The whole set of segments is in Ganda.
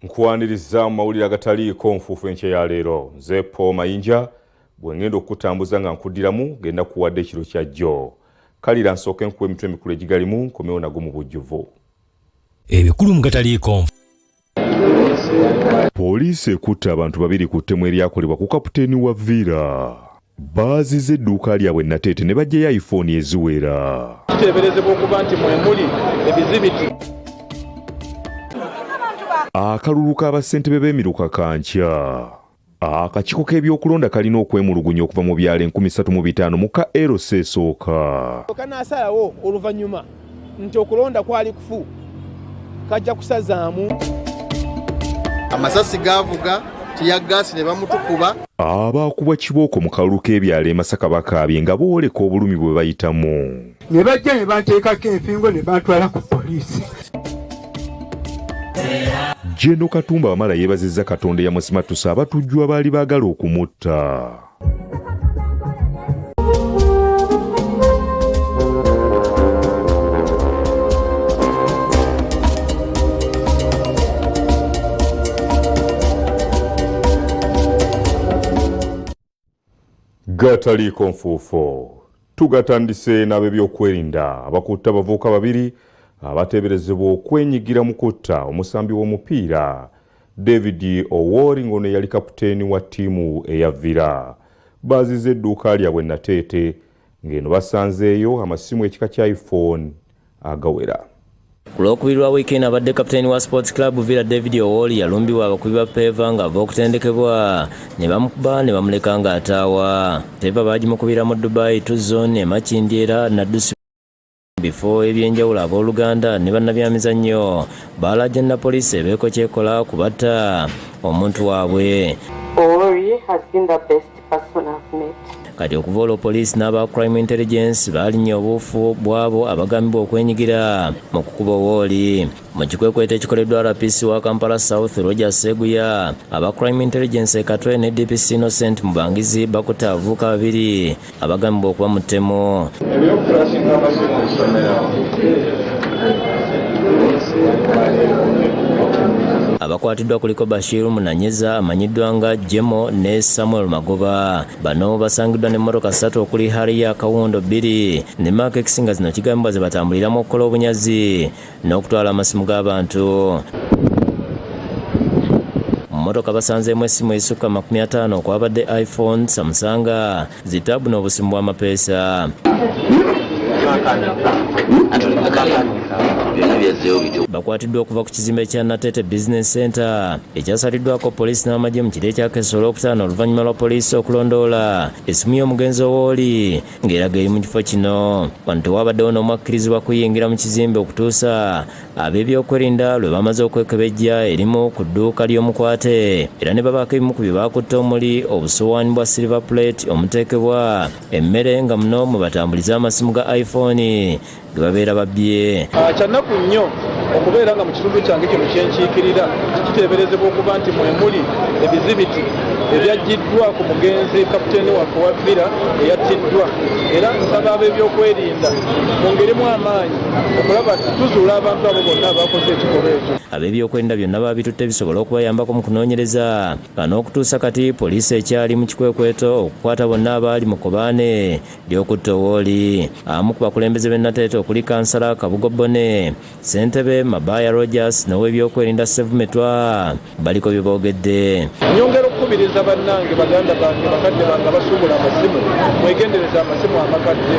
Nkwaniriza mu mawulire agataliiko nfuufu enkya ya leero. Nze Paul Mayinja bwe ngenda okutambuza nga nkudiramu genda kuwadde ekiro kya jjo. Kalira nsooke nkuwe emitwe emikulu egigalimu nkomewo nago mu bujjuvu. Ebikulu mu gataliiko. Poliisi ekutte abantu babiri ku ttemu eryakolebwa ku kapiteeni wa Villa. Baazizza edduuka lyabwe Nateete ne bajjayo iPhone eziwera. Kiteeberezebwa okuba nti mwemuli ebizibiti. Akalulu k'abassentebe b'emiruka kankya. Akakiiko k'ebyokulonda kalina okwemulugunya okuva mu byalo 3500 mu ka LC esooka. Kanaasalawo oluvannyuma nti okulonda kwali kufu kajja kusazaamu. Amasasi gaavuga tiyaggaasi ne bamutukuba. Abaakubwa kibooko mu kalulu k'ebyalo e Masaka bakaabye nga booleka obulumi bwe bayitamu. Ne bajja ne banteekako enfingo ne bantwala ku poliisi. Jeno Katumba Wamala yeebazizza Katonda yamusimatusa abatujju abaali baagala okumutta. Gataliiko nfuufo. Tugatandise n'ab'ebyokwerinda abakutte abavubuka babiri abateeberezebwa okwenyigira mu kutta omusambi w'omupiira David Owori ng'ono yali kapiteeni wa ttiimu eya Villa. Baazizza edduuka lyabwe Nateete ng'eno basanzeeyo amasimu ekika kya iPhone agawera. Ku Lwokubiri lwa wiikendi abadde kapiteeni wa Sports Club Villa David Owori yalumbibwa abakubi ba Peva ng'ava okutendekebwa ne bamukuba ne bamuleka ng'ataawa. Peva baagimukubira mu Dubai Tuzone Makindi era Naddusi bifo ebyenjawulo abooluganda ne bannabyamizannyo baalajjanira poliisi ebeeko kyekola kubatta omuntu waabwe. Owori has been the best person I've met. Kati okuva olwo poliisi n'aba crime intelligence baalinnye obuufu bw'abo abagambibwa okwenyigira mu kukuba Owori. Mu kikwekweto ekikoleddwa RPC wa Kampala South Roger Seguya, aba crime intelligence Katwe ne DPC Innocent Mubangizi bakutte abavubuka babiri abagambibwa okuba mu ttemu. Abakwatiddwa kuliko Bashiru Munanyeza amanyiddwa nga Jemo ne Samuel Magoba. Bano basangiddwa n'emmotoka 3 okuli Harrier Kawundo 2 ne Mark X nga zino kigambibwa ze batambuliramu okukola obunyazi n'okutwala amasimu g'abantu. Mmotoka basanzeemu essimu ezisukka 50 okwabadde iPhone, Samsung, zitaabu n'obusimu bw'amapeesa. Bakwatiddwa okuva ku kizimbe kya Nateete Business Center ekyasaliddwako poliisi n'amagye mu kiro ekyakesa olwokutaano oluvannyuma lwa poliisi okulondoola essimu y'omugenzi Owori ng'eraga eri mu kifo kino. Wano tewabaddewo n'omu akkirizibwa kuyingira mu kizimbe okutuusa ab'ebyokwerinda lwe bamaze okwekebejja erimu ku dduuka ly'omukwate era ne babaako ebimu ku bye baakutte omuli obusowaani bwa silver plate omuteekebwa emmere nga muno mwe batambuliza amasimu ga iPhone ge babeera babbye. Kyannaku nnyo okubeera nga mu kitundu kyange kino kyenkiikirira kiteeberezebwa okuba nti mwemuli ebizibiti ebyaggiddwa ku mugenzi kapiteeni waffe wa Villa eyattiddwa, era nsaba ab'ebyokwerinda mu ngerimu amaanyi okulaba tuzuula abantu abo bonna abakoze ekikolwa ekyo. Ab'ebyokwerinda byonna babitutte bisobola okubayambako mu kunoonyereza nga n'okutuusa kati poliisi ekyali mu kikwekweto okukwata bonna abaali mu kkobaane ly'okutta Owori. Abamu ku bakulembeze b'e Nateete okuli kansala Kabugo Bone, ssentebe Mabaya Rogers n'ow'ebyokwerinda Sevu Metwa baliko bye boogedde. Nyongera okukubiriza bannange baganda bange bakadde bange abasuubula amasimu mwegendereza amasimu amakadde.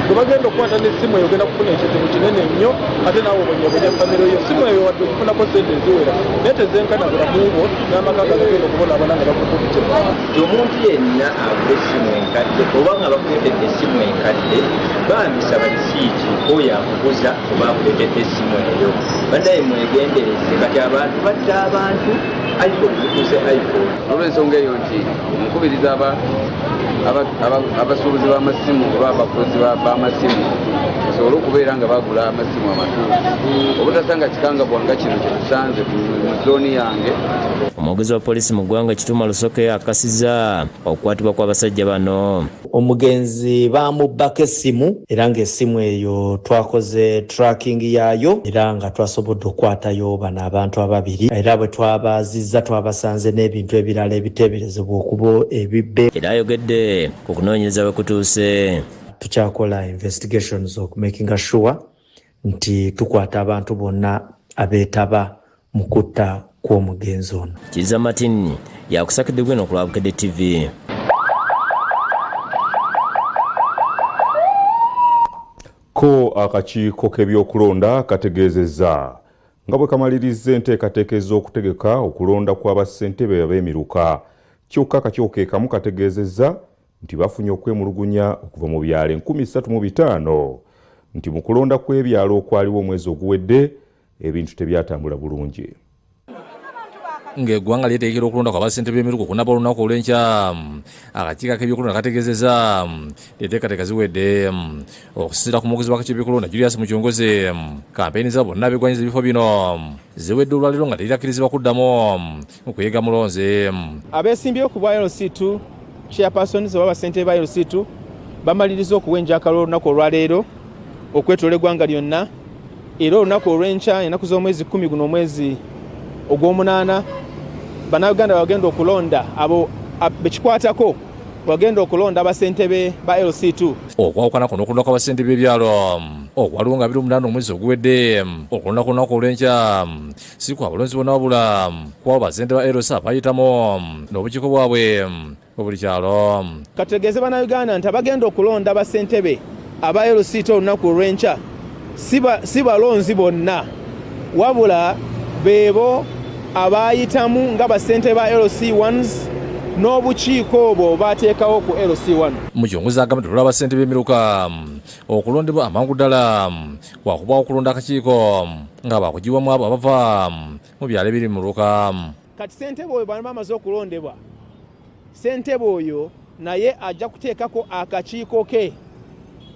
Bwe bagenda okukwata n'essimu eyo ogenda kufuna ekizibu kinene nnyo ate naawe obonyabonya famire yo. Essimu eyo wadde okufunako sente eziwera naye tezenkana bulamu bwo n'amaka gagenda okubonaabona nga bakukutte. Omuntu yenna agula essimu enkadde oba nga bakuleetedde essimu enkadde bambisa bakisiiki oyo akuguza oba akuleetedde essimu eyo. Baddaye mwegendereze kati abantu batta abantu iPhone zikuze iPhone. Olw'ensonga eyo nti nkubiriza abasuubuzi b'amasimu oba abakozi b'amasimu basobole okubeera nga bagula amasimu amatuufu obutasanga kikangabwanga kino kyetusanze mu zooni yange. Omwogezi wa poliisi mu ggwanga Kituma Lusoke akasiza okukwatibwa kw'abasajja bano. Omugenzi bamubbako essimu era ng'essimu eyo twakoze tracking yaayo era nga twasobodde okukwatayo bano abantu ababiri era bwe twabazizza twabasanze n'ebintu ebirala ebiteeberezebwa okuba ebibbe. Era ayogedde ku kunoonyereza we kutuuse. Tukyakola investigations okumakinga sure nti tukwata abantu bonna abeetaba mu kutta kw'omugenzi ono. Kiza Martin yakusakidde gweno ku Lwabukedde TV. Ko akakiiko k'ebyokulonda kategeezezza nga bwe kamaliriza enteekateeka ez'okutegeka okulonda kw'abassentebe ab'emiruka. Kyokka akakiiko kamu kategeezezza nti bafunye okwemulugunya okuva mu byalo 3500 nti mu kulonda kw'ebyalo okwaliwo omwezi oguwedde ebintu tebyatambula bulungi. Ng'eggwanga lyetegekera okulonda kwa bassentebe b'emiruka okunaaba olunaku olw'enkya, akakiiko k'ebyokulonda kategeezezza enteekateeka ziwedde okusinziira ku mwogezi w'akakiiko k'ebyokulonda Julius Mukyongoze. Kampeyini za bonna abeegwanyiza ebifo bino ziwedde olwaleero nga tezirakkirizibwa kuddamu okuyiga mulonzi. Abeesimbyewo ku bwa LC2 chairpersons oba bassentebe ba LC2 bamaliriza okuwenja akalulu olunaku olwaleero okwetoola eggwanga lyonna era olunaku olw'enkya ennaku z'omwezi 10 guno omwezi ogw'omunaana bannayuganda bagenda okulonda abo bekikwatako bagenda okulonda abassentebe ba LC2. Okwawukana kuno okulonda kw'abassentebe b'ebyalo okwaliwo nga 28 omwezi oguwedde okulonda ku lunaku olw'enkya si kwa balonzi bonna wabula kwabo bassentebe ba LC abayitamu n'obukiiko bwabwe buli kyalo. Kategeeze bannayuganda nti abagenda okulonda abassentebe aba LC2 olunaku olw'enkya si balonzi bonna wabula beebo abayitamu nga bassentebe ba LC1s n'obukiiko obwo bateekawo ku LC1. Mukyongozi agamba nti olw'abassentebe b'emiruka okulondebwa amangu ddala wakubaawo okulonda akakiiko nga bakugibwamu abo abava mu byalo ebiri mu luka. Kati ssentebe oyo bw'aba amaze okulondebwa, ssentebe oyo naye ajja kuteekako akakiiko ke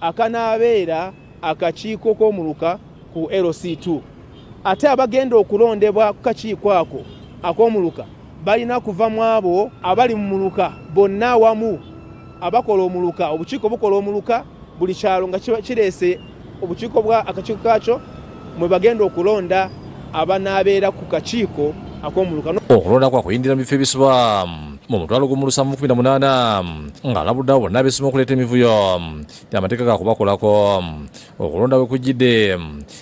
akanaabeera akakiiko k'omuluka ku LC2. Ate abagenda okulondebwa ku kakiiko ako ak'omuluka balina kuva mu abo abali mu muluka bonna awamu abakola omuluka. Obukiiko bukola omuluka buli kyalo nga kireese obukiiko bwa akakiiko kakyo mwe bagenda okulonda abanaabeera ku kakiiko ak'omuluka. Okulonda kwakuyindira mu bifo ebisibwa mu mutwalo gumu 718 ng'alabuddewo bonna abeesima okuleeta emivuyo amateeka gakubakolako. Okulonda bwe kujjidde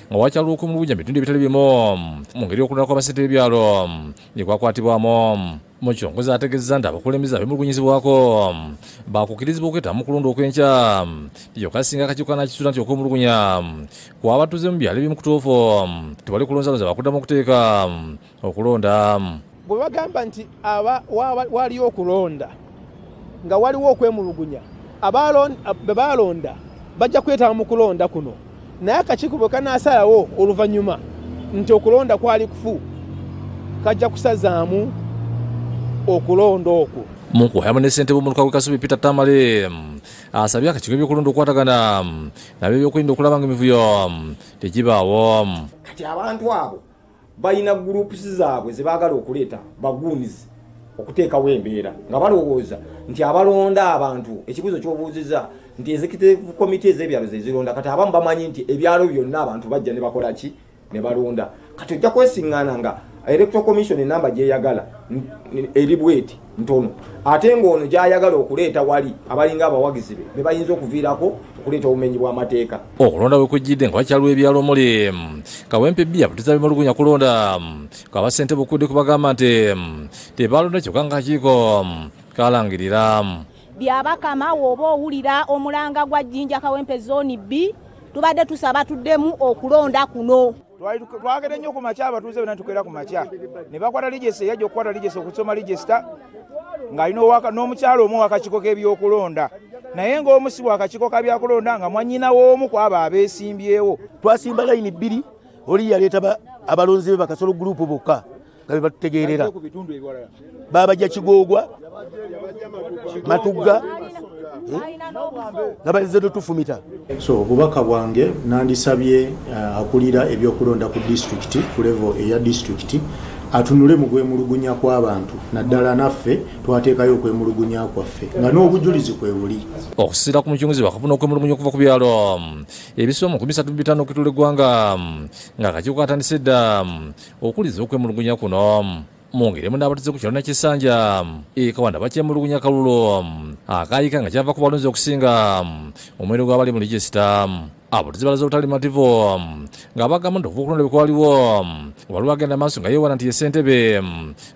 nga wakyaliwo okumulugunya mu bitundu ebitali bimu mu ngeri y'okulonda kw'abassentebe b'ebyalo bye kwakwatibwamu. Mukyongozi ategeezezza nti abakulembeze abemulugunyizibwako baakukkirizibwa okwetaba mu kulonda okw'enkya kyokka singa akakiiko kanaakisuula nti okwemulugunya kwabatuuze mu byalo ebimu kutuufu tebali kulonzalonza bakuddamu okuteeka okulonda. Bwe bagamba nti waliyo okulonda nga waliwo okwemulugunya be balonda bajja kwetaba mu kulonda kuno, naye akakiiko bwe kanaasalawo oluvannyuma nti okulonda kwali kufu kajja kusazaamu okulonda okwo. Mu kuwayamu ne ssentebe w'omuluka gw'e Kasubi Peter Tamale asabye akakiiko ebyokulonda okukwatagana nabyo ebyokwerinda okulaba nga emivuyo tegibaawo. Kati abantu abo balina gurupusi zaabwe ze baagala okuleeta baguunizi okuteekawo embeera nga balowooza nti abalonda abantu ekibuuzo ky'obuuziza nti executive committee ez'ebyalo ze zironda. Kati abamu bamanyi nti ebyalo byonna abantu bajja ne bakola ki ne balonda. Kati ojja kwesiŋŋaana nga electoral commission enamba gyeyagala eri bweti ntono ate ng'ono gyayagala okuleeta wali abalinga abawagizi be bayinza okuviirako okuleeta obumenyi bw'amateeka. Okulonda bwe kujjidde nga wakyaliwo ebyalo omuli Kawempe B abatuuza bemulugunya kulonda kabassentebe okudde kubagamba nti tebalonda kyokka nga akakiiko kalangirira. Byabakama woba owulira omulanga gwa Jjinja Kawempe Zone B tubadde tusaba tuddemu okulonda kuno. Twagenda nnyo ku makya abatuuze bonna tukeera ku makya ne bakwata ligesi yajja okukwata ligesi okusoma ligesita ng'alina n'omukyalo omu wakakiiko k'ebyokulonda naye ng'omu si wakakiiko ka byakulonda nga mwannyina w'omu ku abo abeesimbyewo. Twasimba layini bbiri oli yaleeta abalonzi be bakasolo gurupu bokka nga be batutegeerera babajja Kigoogwa Matugga nabalinze tufumita. So obubaka bwange nandisabye akulira ebyokulonda ku district ku level eya district atunule mu kwemulugunya kw'abantu naddala naffe twateekayo okwemulugunya kwaffe nga n'obujulizi kwebuli okusira ku mukyunguzi bakafuna okwemulugunya okuva ku byalo ebisomo 35 okutula eggwanga nga akakiiko katandise dda okuliza okwemulugunya kuno mungiremu n'abatuze ku kyalo nakisanja ekawanda bakyemulugunya kalulo akayika nga kyava ku balonzi okusinga omwendo gw'abali mu legisita abatuze balaza obutalimativu nga bagamba nti okuva okulonda bekwaliwo waliwo agenda maaso nga yeewana nti ye ssentebe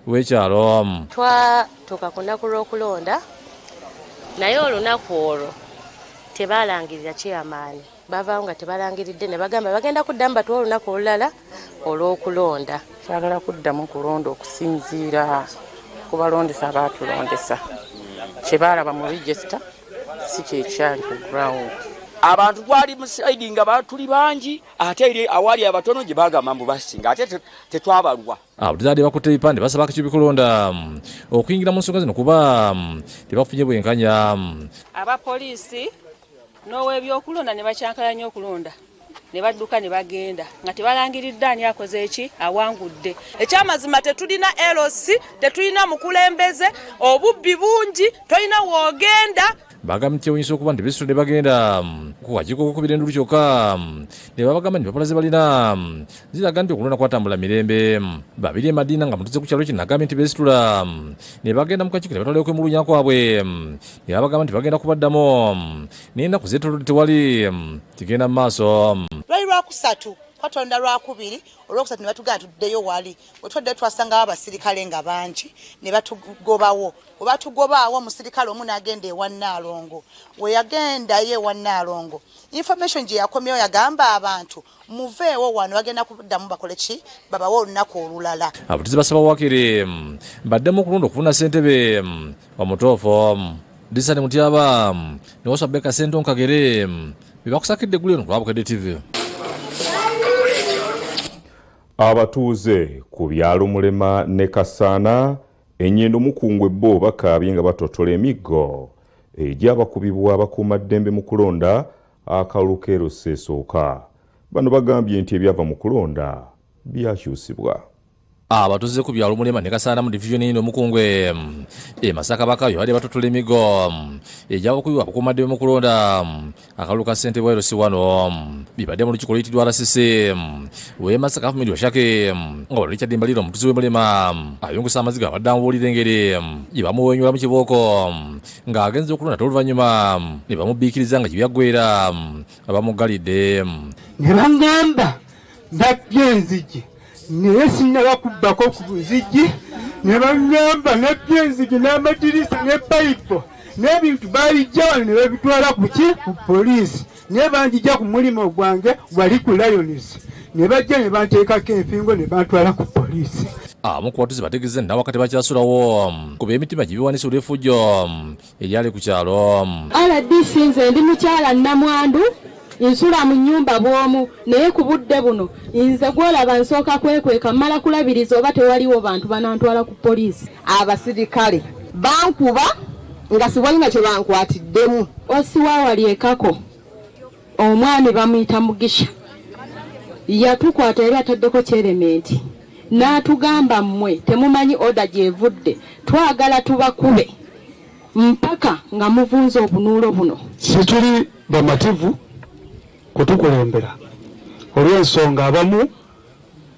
w'ekyalo twatuuka ku nnaku lw'okulonda naye olunaku olwo tebalangirira kyamaani bavaawo nga tebalangiridde ne bagamba bagenda kuddamu batuwa olunaku olulala olw'okulonda. Kyagala kuddamu kulonda okusinziira ku balondesa abaatulondesa kye baalaba mu register si kyekyali ku ground. Abantu twali musaidi nga batuli bangi ate eri awali abatono gye bagamba mbu basinga ate tetwabalwa. Abatuzaade bakutte ebipande basaba akakiiko ebikulonda okuyingira mu nsonga zino kuba tebafunye bwenkanya. Abapoliisi n'ow'ebyokulonda ne bakyankalanya okulonda ne badduka ne bagenda nga tebalangiridde ani akoze eki awangudde. Ekyamazima tetulina LOC, tetulina mukulembeze, obubbi bungi, tolina woogenda. Bagambye nti oyinza okuba nti besitule bagenda ku kakiiko k'okubira endulu kyokka ne babagamba nti bapalaze balina ziraga nti okulonda kwatambula mirembe. Babiri Madina nga mutuze ku kyalo kino agambye nti besitula ne bagenda mu kakiiko ne batwalayo okwemulugunya kwabwe ne babagamba nti bagenda kubaddamu n'ennaku zeetoolodde tewali kigenda mu maaso. Lwali lwakusatu kwatolonda lwakubiri olwokusatu ne batugamba tuddeyo wali wetwadde twasangawo abasirikale nga bangi ne batugobawo bwe batugobaawo omusirikale omu n'agenda ewa Nnaalongo we yagendayo ewa Nnaalongo information gye yakomyewo yagamba abantu muveewo wano bagenda kuddamu bakole ki babawo olunaku olulala. Abatuze basaba Wakiri baddemu okulonda okufuna ssentebe omutuufu Disani Mutyaba ne Wasabeka Sento Nkagere bebakusakidde eggulu eno ku Bukedde TV. Abatuuze ku byalo Mulema ne Kasaana ennyendo mukungwe bo bakaabye nga batotola emiggo egyabakubibwa abakuumaddembe mu kulonda akalulu k'Erosseesooka. Bano bagambye nti ebyava mu kulonda byakyusibwa. Abatuuze ku byalo Mulema ne Kasaana mu division eno mukungwe Masaka bakaabye bali batotola emiggo egyabakubibwa abakuumaddembe mu kulonda akalulu ka ssentebe wa Erosi wano bibadde mu lukiiko luyitibwa RCC we Masaka Family Washake nga wali Kyadimba liro omutuuze w'e Mulema ayungusa amaziga abaddamu b'olira engeri gye bamuwenyula mu kibooko ng'agenze okulonda oluvannyuma ne bamubiikiriza nga kibyaggwera abamugalidde ne bangamba ndabbye enzigi naye sinnabakubbako ku nzigi ne bangamba nabbye enzigi n'amadirisa ne payipo n'ebintu balijja wano ne babitwala ku poliisi naye banjija ku mulimo gwange wali ku Lions ne bajja ne banteekako enfingo ne bantwala ku poliisi. Abamu ku batuuze bategeeza nti nawakati bakyasulawo kuba emitima gye biwanisa olw'effujjo eryali ku kyalo. RDC nze ndi mukyala Namwandu nsula mu nnyumba bw'omu naye ku budde buno nze gwolaba nsooka kwekweka mmala kulabiriza oba tewaliwo bantu banantwala ku poliisi. Abasirikale bankuba nga siwalina kye bankwatiddemu. Osiwaawali ekako omwami bamuyita Mugisha yatukwata eri ataddeko kyerementi n'atugamba mmwe temumanyi oda gyevudde twagala tubakube mpaka nga muvunza obunuulo buno. Situli bamativu kutukulembera olw'ensonga abamu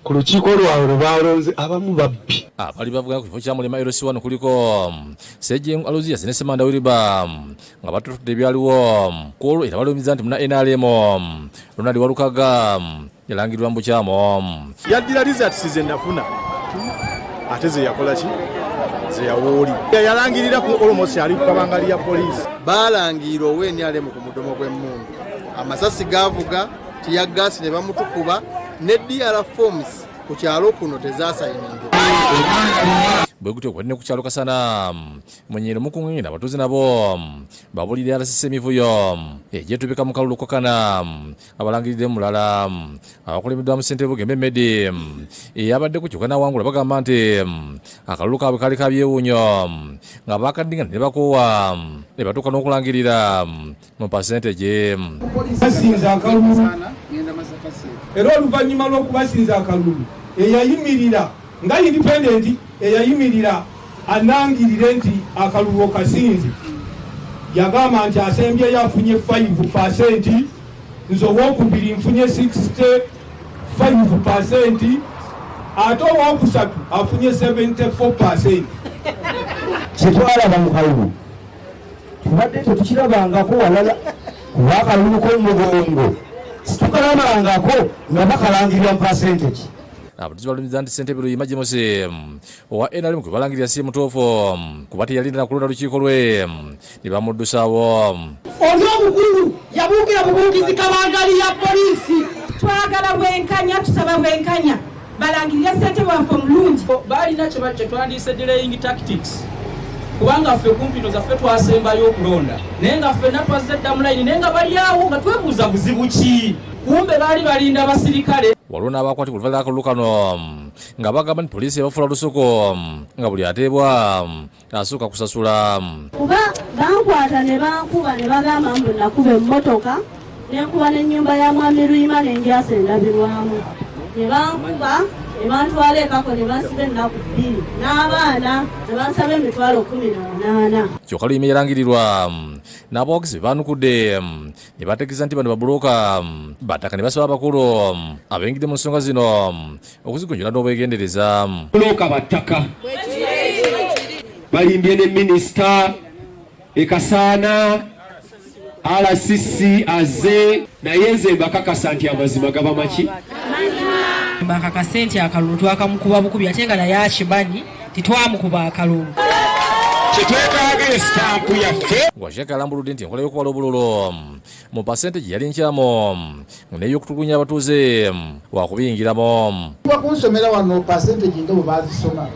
ku lukiiko lwabwe lwe balonze abamu babbi. Abali bavuga ku kifo kya Mulema Erosi wano kuliko Sejjengo Alozias ne Semanda Wiriba nga batotodde ebyaliwo ku olwo era balumiriza nti muna NRM Ronald Walukaga yalangirirwa mu bukyamo. Yaddira results ze nafuna ate ze yakola ki ze yawooli yalangirira ku almost ali ku kabangali ya poliisi. Baalangira ow'NRM ku mudomo gw'emmundu amasasi gaavuga tiyaggaasi ne bamutukuba ne DR forms ku kyalo kuno tezaasayininga. bwe gutyo kwenne ku kyalo Kasana mwenyero mukung'ina abatuuze nabo babulira alasise emivuyo egyetubika mu kalulu kokana abalangirire mulala abakulembeddwa mu ssentebe Bugembe Medi eyabadde ku kyokana wangula bagamba nti akalulu kaabwe kali kabyewuunyo nga bakadinga ne bakoowa ne batuuka n'okulangirira mu percentage basinza akalulu era oluvannyuma lw'okubasinza akalulu eyayimirira nga independent eyayimirira anangirire nti akalulu okasinze yagamba nti asembye yafunye 5%, nze owokubiri nfunye 65%, ate owokusatu afunye 74%. kyetwalaba mu kalulu tubadde tetukirabangako walala kuba akalulu k'omugongo situkalabangako nga bakalangirira mu percentage. abatuuze balumiriza nti ssentebe Luyima James owa NRM kwe balangirira si mutuufu kuba teyalinda kulonda lukiiko lwe ne bamuddusaawo. Oli omukulu yabuukira bubuugizi kabangali ya poliisi. Twagala bwenkanya, tusaba bwenkanya balangirira ssentebe waffe omulungi. Baalina kye twandiyise delaying tactics kubanga ffe kumpino zaffe twasembayo okulonda naye nga ffenna twazze dda mu layini naye nga bali awo nga twebuuza buzibu ki, kumbe baali balinda abasirikale. Waliwo n'abakwati ku luvalala akalulu kano nga bagamba nti poliisi ebafuula lusuku nga buli ateebwa asooka kusasula. Kuba bankwata ne bankuba ne bagamba mbu nakuba emmotoka nenkuba n'ennyumba ya mwami Luyima n'enjasa endabirwamu ne bankuba ne bantwala ekako ne bansiba ennaku 2 n'abaana ne bansaba emitwalo 18. Kyokka Luyima yalangirirwa n'abawagizi baanukudde ne bategeeza nti bano babulooka bataka ne basaba abakulu abengidde mu nsonga zino okuzigonjola n'obwegendereza. Bulooka battaka balimbye ne minisita Kasaana RCC aze naye nze mbakakasa nti amazima gaba maki. Mbakakase nti akalulu twakamukuba bukubi ate nga naye akimanyi titwamukuba akalulu. Kyetwetaaga esitampu yaffe. Gwashaka alambuludde nti enkola y'okuwala obululu mu percentage yali nkyamu n'ey'okutulugunya abatuuze wakubiyingiramu. Bakunsomera wano percentage nga bwe bazisoma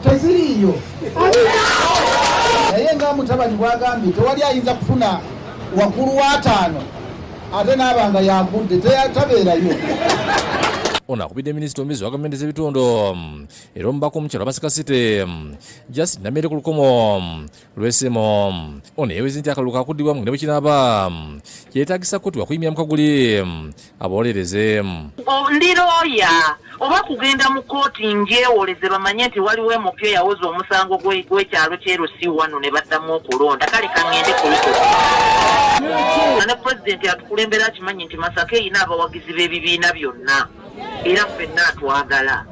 teziriiyo naye nga mutabani bwagambye tewali ayinza kufuna wakulu wa 5 ate n'abanga yagudde tabeerayo. Ono akubidde minisita omubisi wa gavumenti z'ebitundu era omubaka omukyalo Masaka City Justin Namere ku lukomo lw'essimu. Ono yeeweze nti akalulu kakuddibwamu ne bwe kinaaba kyetaagisa kkooti wakuyimya mu kaguli abawolereze. Ndi looya oba kugenda mu kkooti njeewoleze bamanye nti waliwo emupya yawoza omusango gw'ekyalo ky'Erusi wano ne baddamu okulonda kale kaŋŋende ne pulezidenti atukulembera akimanyi nti Masaka erina abawagizi b'ebibiina byonna era ffenna atwagala.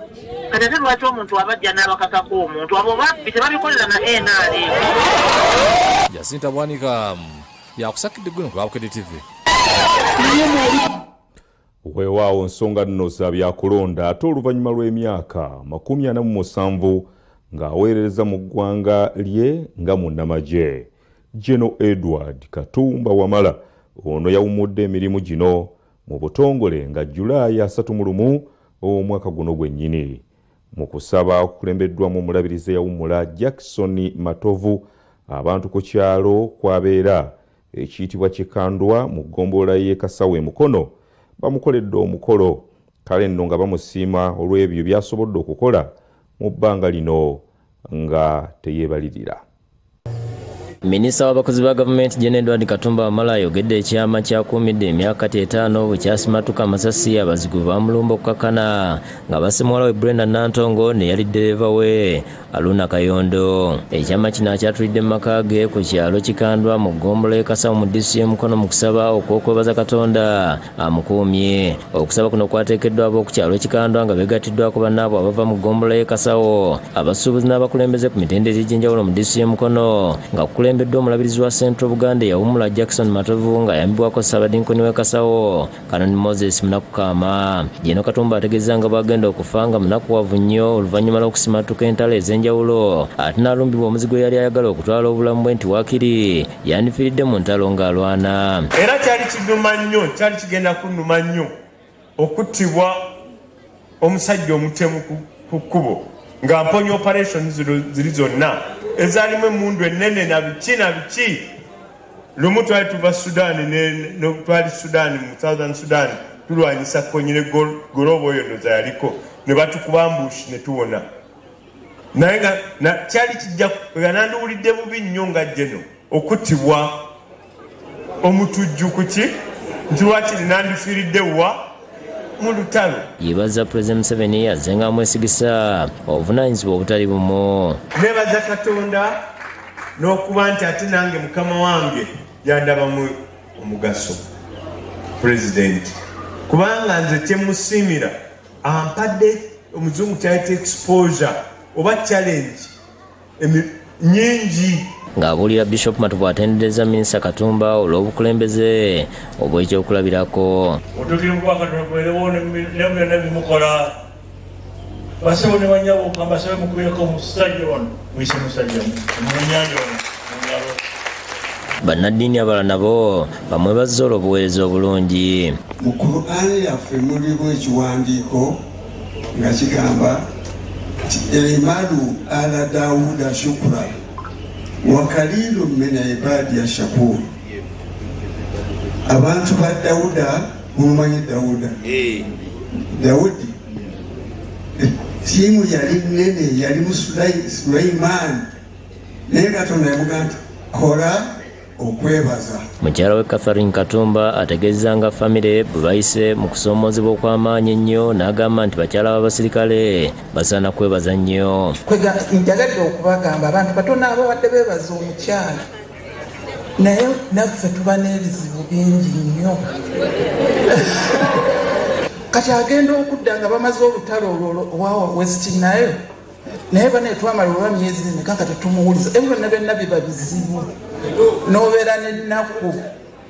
Kati ate lwaki omuntu abajja n'abakakako omuntu abo babbi tebabikolera na NRM. Jacinta Bwanika yakusakidde ggwe ku Babukedde TV. Weewaawo nsonga nno za byakulonda ate oluvannyuma lw'emyaka 47 ng'aweerereza mu ggwanga lye nga munnamagye. General Edward Katumba Wamala ono yawummudde emirimu gino mu butongole nga Julayi 31 omwaka guno gwennyini. Mu kusaba okukulembeddwamu omulabirizi yawummula Jackson Matovu abantu ku kyalo kwabeera ekiyitibwa Kikandwa mu ggombolola y'e Kasawo Mukono bamukoledde omukolo kale nno nga bamusiima olw'ebyo byasobodde okukola mu bbanga lino nga teyeebalirira. Minisita w'abakozi ba gavumenti General Edward Katumba Wamala ayogedde ekyama kyakuumidde emyaka 5 bwe kyasimatuka amasasi abazigu bamulumba okukakana nga basemwala we Brenda Nantongo ne yali ddereeva we Aluna Kayondo. Ekyama kino akyatulidde mu maka ge ku kyalo Kikandwa mu ggombolola y'e Kasawo mu DCI e Mukono mu kusaba okwokwebaza Katonda amukuumye. Okusaba kuno kwateekeddwa ab'oku kyalo Kikandwa nga beegattiddwako bannaabwe abava mu ggombolola y'e Kasawo abasuubuzi n'abakulembeze ku mitendera egy'enjawulo mu DCI e Mukono nga kulembeddwa omulabirizi wa Central Buganda yawummula Jackson Matovu nga yambibwako Ssaabadinkoni w'e Kasawo Kanoni Moses Munakukaama. Jeno Katumba ategeeza nga bagenda okufa nga munakuwavu nnyo oluvannyuma lw'okusimatuka entalo ez'enjawulo ate n'alumbibwa omuzigo yali ayagala okutwala obulamu bwe nti waakiri yandifiiridde mu ntalo ng'alwana. Era kyali kinnuma nnyo, kyali kigenda kunnuma nnyo okuttibwa omusajja omutemu ku kkubo nga mponya operation ziri zonna ezalimu emundu ennene na biki lumu twali tuva Sudan twali Sudan mu Southern Sudan tulwanyisa konyine golobo oyo ndoza yaliko ne batukuba ambush ne tuwona naye nga kyali kijja nandiwulidde bubi nnyo nga jeno okutibwa omutujju kuki nti lwakiri nandifiiridde wa mu lutalo. Yebaza President Museveni azenga amwesigisa obuvunaanyizibwa obutali bumu. Nebaza Katonda n'okuba nti ate nange mukama wange yandabamu omugaso President kubanga nze kyemusiimira ampadde omuzungu kyayita exposure oba challenge nyingi. Ng'abuulira Bishop Matuvu atendereza Minisita Katumba olw'obukulembeze obw'ekyokulabirako. Otukiri mubakatonda kubeerewo ne byonna bimukola basebo ne banyabo basabe mukubireko omusajja ono muyise musajja munyanja ono mungalo. Bannaddiini abalala nabo bamwebazza olw'obuweereza obulungi. Mu Qur'ani yaffe mulimu ekiwandiiko nga kigamba imalu ala Dawuda shukra wa kalilu min ibadi ya shakur. Abantu ba Dawuda mumanyi Dawudi tiimu yali nene yali mu Sulaiman naye Katonda yamugamba nti kola okwebaza. Mukyala we Catherine Katumba ategeeza nga famire bwe bayise mu kusoomozebwa okw'amaanyi ennyo n'agamba nti bakyala b'abasirikale basaana kwebaza nnyo. Njagadde okubagamba abantu batono abawadde beebaza omukyala naye naffe tuba n'ebizibu bingi nnyo. Kati agenda okudda nga bamaze olutalo olwo West naye bane twamala olwa myezi emeka nga tetumuwuliza ebyo byonna byonna biba bizibu n'obeera n'ennaku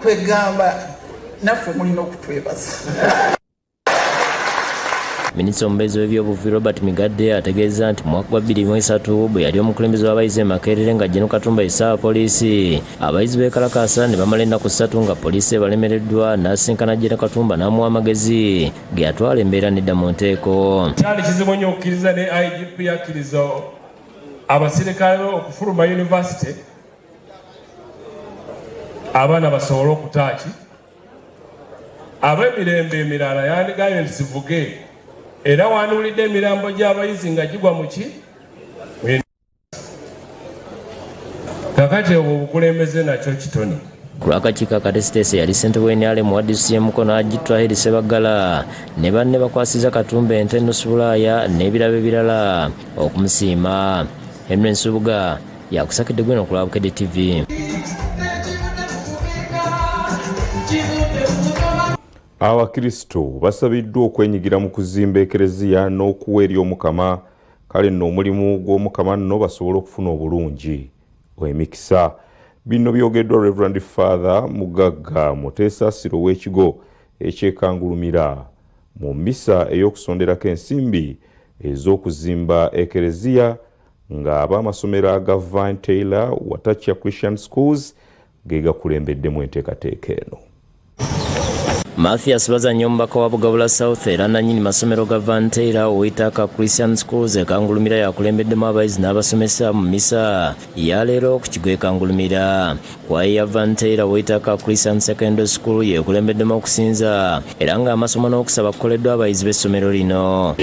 kwegamba naffe mulina okutwebaza. Minisita omubeezi w'ebyobufuzi Robert Migadde ategeeza nti mu mwaka gwa 2003 bwe yali omukulembeze w'abayizi e Makerere nga General Katumba yisaawa poliisi abayizi beekalakaasa ne bamala ennaku 3 nga poliisi ebalemereddwa n'asinkana General Katumba n'amuwa amagezi ge yatwala embeera n'edda mu nteeko. Kyali kizibu nnyo okukkiriza ne IGP yakkiriza abasirikale okufuluma yunivasite abaana basobole okutaaki ab'emirembe emirala yandigayo nti sivuge era wanulidde emirambo gy'abayizi nga gigwa mu ki kakati obwo obukulembeze nakyo kitoni. Ku lw'akakiiko akatesitesi yali ssentebe w'NRM wa DCI Mukono Agitwahiri Ssebaggala ne banne bakwasiza Katumba ente ennusu Bulaaya n'ebirabo ebirala okumusiima. Henry Nsubuga yakusakidde gweno ku Lwabukedde TV. Abakristo basabiddwa okwenyigira mu kuzimba ekereziya n'okuwa eri Omukama kale nno omulimu gw'Omukama nno basobole okufuna obulungi emikisa. Bino byogeddwa Reverend Father Mugagga Muteesa Siro w'ekigo ekyekangulumira mu mmisa ey'okusonderako ensimbi ez'okuzimba ekereziya nga ab'amasomero aga Vine Taylor Watacha Christian Schools ge gakulembeddemu enteekateeka eno. Mathias Bazanyo omubaka wa Bugabula South era nannyini masomero ga Van Taylor Witaka Christian Schools ekangulumira yakulembeddemu abayizi n'abasomesa mu misa ya leero ku kigo ekangulumira. Kwaya ya Van Taylor Witaka Christian Secondary School yeekulembeddemu okusinza era ng'amasomo n'okusaba kukoleddwa abayizi b'essomero lino.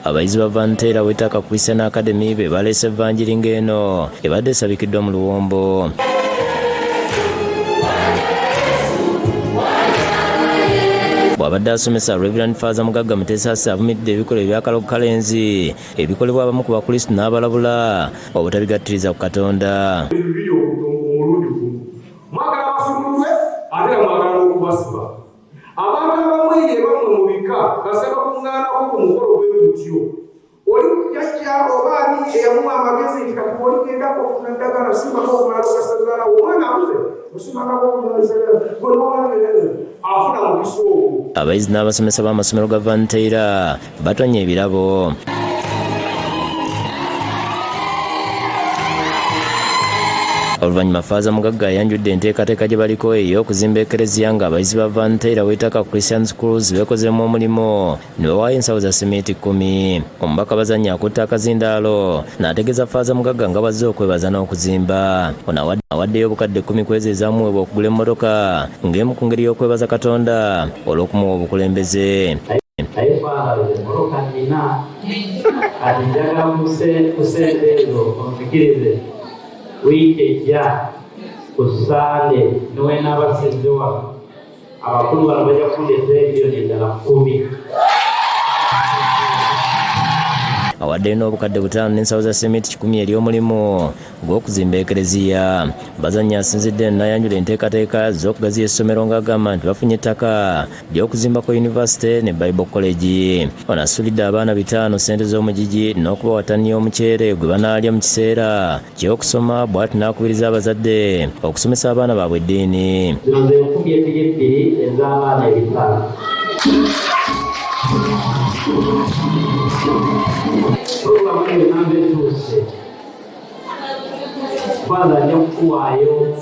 Abayizi ba Van Taylor Witaka Christian Academy be baleese evanjiri ng'eno ebadde esabikiddwa mu Luwombo. Bw'abadde asomesa Reverend Father Mugagga Muteesa avumidde ebikolwa ebyakalogo kalenzi ebikolebwa abamu ku bakristo n'abalabula obutabigattiriza ku Katonda. Mwagala basumulwe ate mwagala okubasiba. Abantu abamweye bamwe mu bika basaba kuŋŋaanako ku mukolo gw'emutyo. Oli jjajja obaani eyamuwa amagezi nti kati bw'oligenda okufuna eddagala simbako okumala okasazaala omwana abuze osimangako afuna mu kisoogo. Abayizi n'abasomesa b'amasomero ga Van Taylor batonye ebirabo. Oluvannyuma Faaza Mugagga yanjudde enteekateeka gye baliko ey'okuzimba ekereziya nga abayizi ba Vanteera w'ettaka Christian Schools beekozeemu omulimu ne bawaayo ensawo za simenti 10. Omubaka Bazanya akutte akazindaalo n'ategeeza Faaza Mugagga nga bazze okwebaza n'okuzimba. Ono awaddeyo obukadde 10 kwezi ezaamuweebwa okugula emmotoka ng'emu ku ngeri y'okwebaza Katonda olw'okumuwa obukulembeze. Naye twalaze emmoloka nnina ati njagala kusente ezo onzikirize wiiki ejja ku Sande niwe n'abasinzewa abakulu bano bajja kuleeta ebironi endala 10. Awaddeyo n'obukadde 5 n'ensawo za sementi 10 eri omulimu gw'okuzimba ekereziya. Bazanya asinzidde n'ayanjula enteekateeka z'okugaziya essomero ng'agamba nti bafunye ettaka ly'okuzimbako yunivasite ne Bible College. Ono asulidde abaana 5 ssente z'omugigi n'okubawataniya omuceere gwe banaalya mu kiseera ky'okusoma, bw'ati n'akubiriza abazadde okusomesa abaana baabwe eddiini. Zino ze 2,200 ez'abaana 5. Programu hiyo nambe tuse kwanza nja kukuwaayo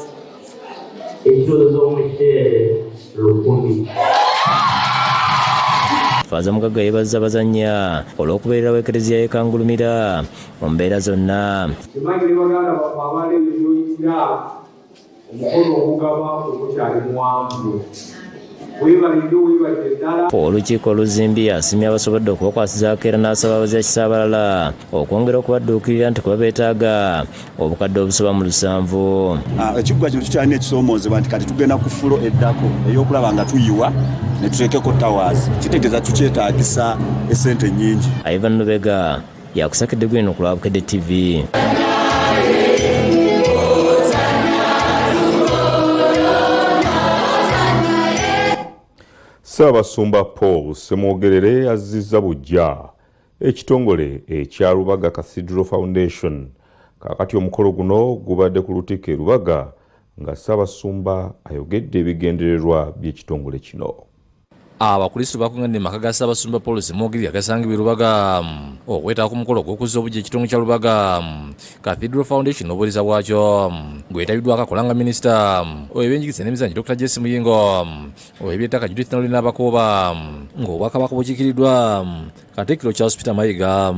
ekiro z'omuceere 10. Faaza Mugagga yeebazza Bazanya olw'okubeererawo ekereziya yeekangulumira mu mbeera zonna. Kimanyi ne baganda bakwabala ebyoyitira omukono ogugaba ogukyali muwanvu. Olukiiko oluzimbi asimye abasobodde okubakwasizaako era n'asaba abazira Kisaabalala okwongera okubadduukirira nti kuba beetaaga obukadde obusoba mu 7. Ekiggwa kino tukyalina ekisoomozebwa nti kati tugenda ku fulo eddako ey'okulaba nga tuyiwa ne tuteekeko towers. Kitegeeza tukyetaagisa essente nnyingi. Ivan Lubega yakusakidde gwino ku Lwabukedde TV. Ssaabasumba Paul Semwogerere azizza buggya ekitongole ekya Lubaga Cathedral Foundation. Kaakati omukolo guno gubadde ku Lutikko Lubaga nga Ssaabasumba ayogedde ebigendererwa by'ekitongole kino. Abakristo bakungaanye mu maka ga Ssaabasumba Paul Semwogerere agasangibwa Lubaga okwetaba ku mukolo gw'okuzza obuggya ekitongole kya Lubaga Cathedral Foundation n'obuweereza bwakyo gwetabiddwako akola nga minisita ow'ebyenjigiriza n'emizannyo Dr. Jesse Muyingo ow'ebyettaka Judith Naluli n'Abakooba ng'Obwakabaka bukiikiriddwa Katikkiro Charles Peter Mayiga.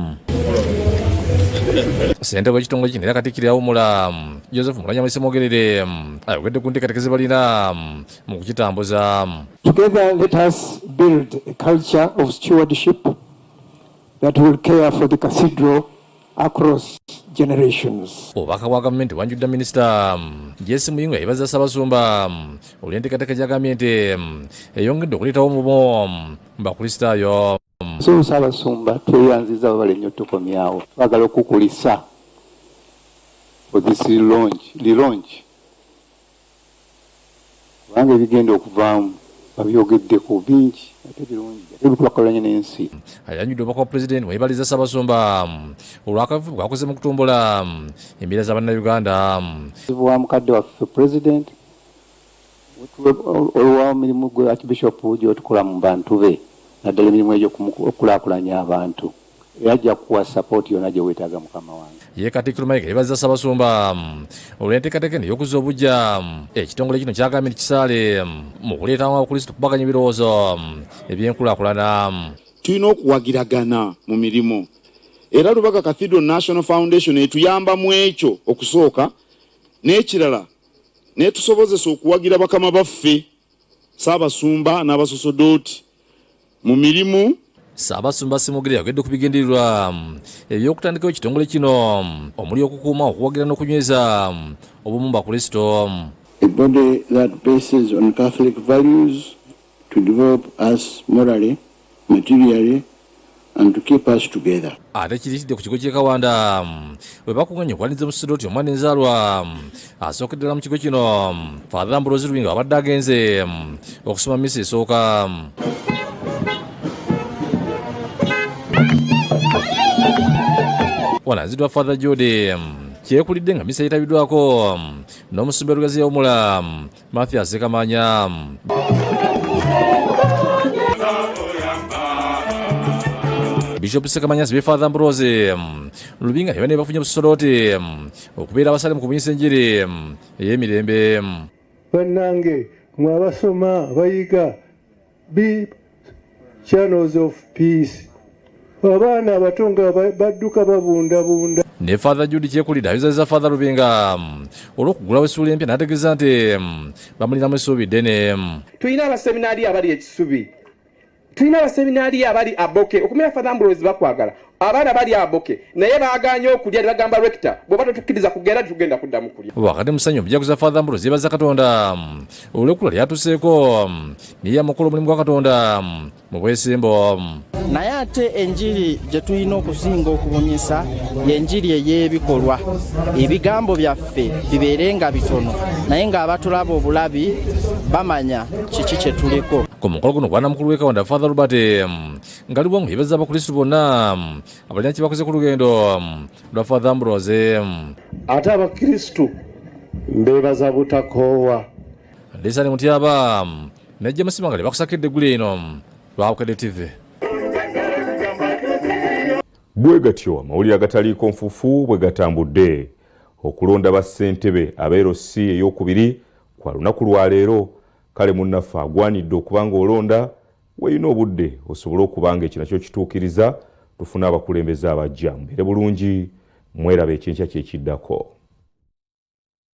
Ssentebe w'ekitongole kino era Katikkiro awummula Joseph Mulanya Semwogerere ayogedde ku nteekateeka ze balina mu kukitambuza. Together let us build a culture of stewardship that will care for the cathedral across generations. Obubaka bwa gavumenti wanjudde minisita Jesse Muyingo yeebaza Ssaabasumba olw'enteekateeka gy'agambye nti eyongedde okuleetawo omubo mu bakristaayo. So Ssaabasumba tweyanziza babala ennyo tukomyawo twagala okukulisa for this relaunch kubanga ebigenda okuvaamu babyogeddeko bingi ate birungi ate bikulakulanye n'ensi. Ayanjudde obubaka bwa pulezidenti weebaliza Ssaabasumba olw'akavuyo bwakoze mu kutumbula embeera z'Abannayuganda. Wa mukadde waffe pulezidenti olwa mirimu gwe Archbishop gy'otukola mu bantu be naddala emirimu egyo okukulaakulanya abantu yajja kuwa support yonna gye weetaaga mukama wange. Ye Katikkiro Mayiga yeebaza Ssaabasumba olw'enteekateeka eno ey'okuzza obuggya ekitongole kino kyagambye nti kisaale mu kuleetawo abakristo okubaganya ebirowoozo ebyenkulaakulana. Tulina okuwagiragana mu mirimu era Lubaga Cathedral National Foundation etuyamba mu ekyo okusooka n'ekirala netusobozesa okuwagira bakama baffe Ssaabasumba n'abasosodooti mu mirimu. Ssaabasumba Semwogerere yagedde ku bigendererwa eby'okutandikawo ekitongole kino omuli okukuuma okuwagira n'okunyweza obumu bakristo. A body that bases on Catholic values to develop us morally, materially and to keep us together. Ate kiritidde ku kigo ky'e Kawanda bwe bakunganye okuwaniriza mu Sodoti omwana enzaalwa asookeddala mu kigo kino Father Ambrosi Lubinga abadde agenze okusoma misa esooka. Wanazidwa Father Jode kyekulidde nga misa yetabiddwako n'omusumba Lugazi Yawumula Mathias Kamanya. Bishop Sekamanya sibe Father Ambrose Lubinga yabane bafunye busoloti okubeera abasale mu kubunyisa enjiri ey'emirembe. Bannange mwabasoma bayiga be channels of peace. Abaana abatonga badduka babundabunda. Ne Father Judy Kyekulida ayizaliza Father Lubinga olw'okugulawo essuula empya n'ategeeza nti bamulinamu essuubi ddene. Tulina abaseminaari abali ekisubi, tulina abaseminaari abali aboke okumira Father Ambrose bakwagala abaana bali aboke naye baaganye okulya ne bagamba rector bw'oba totukkiriza kugenda tugenda kuddamu kulya. Wakati musanyu omujaguza Father Ambrose yeebaza Katonda olw'ekkula lyatuseeko niye amukola omulimu gwa Katonda mu bwesimbo. Naye ate enjiri gye tulina okusinga okubunyisa y'enjiri ey'ebikolwa. Ebigambo byaffe bibeerenga bitono naye ng'abatulaba obulabi bamanya kiki kye tuliko. Ku mukolo guno gwa namukulu w'ekawanda Father Robert ngaliwo mu yeebaza abakristu bonna abalina kye bakoze ku lugendo lwa Father Ambrose. Ate abakristu mbeebaza butakoowa. Lisani Mutyaba nejja Musimangali bakusakidde eggulu eno lwawukadde TV. Bwe gatyo amawulire agataliiko nfufu bwe gatambudde okulonda bassentebe abeerosi ey'okubiri kwa lunaku lwa leero. Kale munnaffe agwanidde okubanga olonda weeyina obudde osobole okubanga ekinakyo kituukiriza tufune abakulembeze abajja. Mbeere bulungi mwerabe ekyenkya kyekiddako.